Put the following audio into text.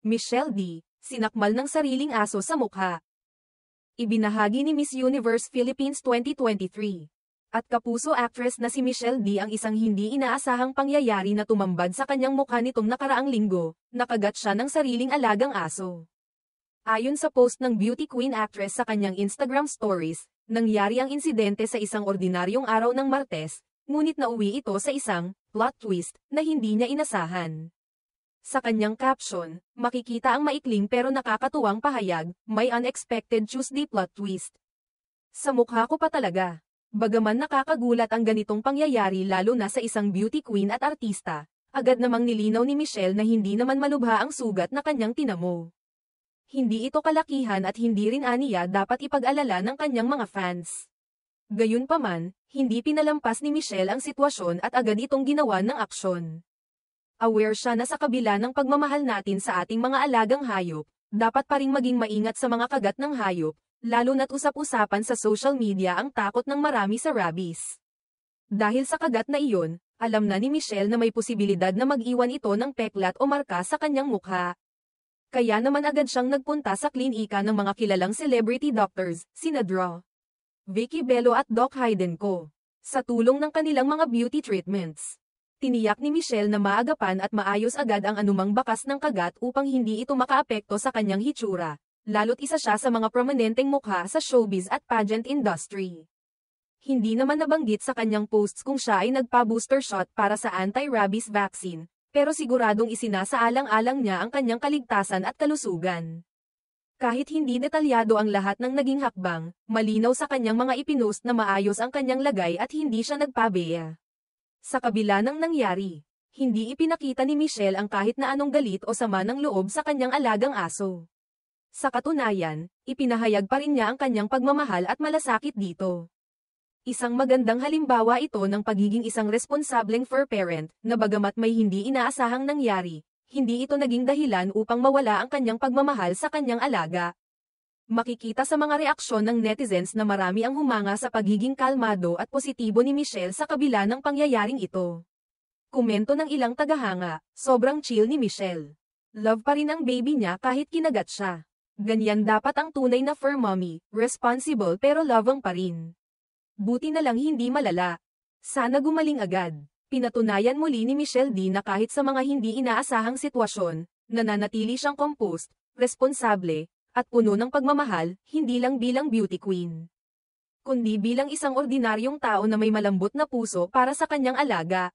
Michelle D, sinakmal ng sariling aso sa mukha. Ibinahagi ni Miss Universe Philippines 2023. At kapuso actress na si Michelle D ang isang hindi inaasahang pangyayari na tumambad sa kanyang mukha nitong nakaraang linggo, nakagat siya ng sariling alagang aso. Ayon sa post ng beauty queen actress sa kanyang Instagram stories, nangyari ang insidente sa isang ordinaryong araw ng Martes, ngunit nauwi ito sa isang plot twist na hindi niya inasahan. Sa kanyang caption, makikita ang maikling pero nakakatuwang pahayag, may unexpected Tuesday plot twist. Sa mukha ko pa talaga. Bagaman nakakagulat ang ganitong pangyayari lalo na sa isang beauty queen at artista, agad namang nilinaw ni Michelle na hindi naman malubha ang sugat na kanyang tinamo. Hindi ito kalakihan at hindi rin aniya dapat ipag-alala ng kanyang mga fans. Gayunpaman, hindi pinalampas ni Michelle ang sitwasyon at agad itong ginawa ng aksyon. Aware siya na sa kabila ng pagmamahal natin sa ating mga alagang hayop, dapat pa ring maging maingat sa mga kagat ng hayop, lalo na't usap-usapan sa social media ang takot ng marami sa rabies. Dahil sa kagat na iyon, alam na ni Michelle na may posibilidad na mag-iwan ito ng peklat o marka sa kanyang mukha. Kaya naman agad siyang nagpunta sa klinika ng mga kilalang celebrity doctors, sina Dr. Vicky Bello at Doc Haydenco. Sa tulong ng kanilang mga beauty treatments, tiniyak ni Michelle na maagapan at maayos agad ang anumang bakas ng kagat upang hindi ito makaapekto sa kanyang hitsura. Lalo't isa siya sa mga prominenteng mukha sa showbiz at pageant industry. Hindi naman nabanggit sa kanyang posts kung siya ay nagpa-booster shot para sa anti-rabies vaccine, pero siguradong isinasaalang-alang niya ang kanyang kaligtasan at kalusugan. Kahit hindi detalyado ang lahat ng naging hakbang, malinaw sa kanyang mga ipinost na maayos ang kanyang lagay at hindi siya nagpabeya. Sa kabila ng nangyari, hindi ipinakita ni Michelle ang kahit na anong galit o sama ng loob sa kanyang alagang aso. Sa katunayan, ipinahayag pa rin niya ang kanyang pagmamahal at malasakit dito. Isang magandang halimbawa ito ng pagiging isang responsableng fur parent, na bagamat may hindi inaasahang nangyari, hindi ito naging dahilan upang mawala ang kanyang pagmamahal sa kanyang alaga. Makikita sa mga reaksyon ng netizens na marami ang humanga sa pagiging kalmado at positibo ni Michelle sa kabila ng pangyayaring ito. Komento ng ilang tagahanga, sobrang chill ni Michelle. Love pa rin ang baby niya kahit kinagat siya. Ganyan dapat ang tunay na fur mommy, responsible pero loving pa rin. Buti na lang hindi malala. Sana gumaling agad. Pinatunayan muli ni Michelle D na kahit sa mga hindi inaasahang sitwasyon, nananatili siyang composed, responsable, at puno ng pagmamahal, hindi lang bilang beauty queen, kundi bilang isang ordinaryong tao na may malambot na puso para sa kanyang alaga.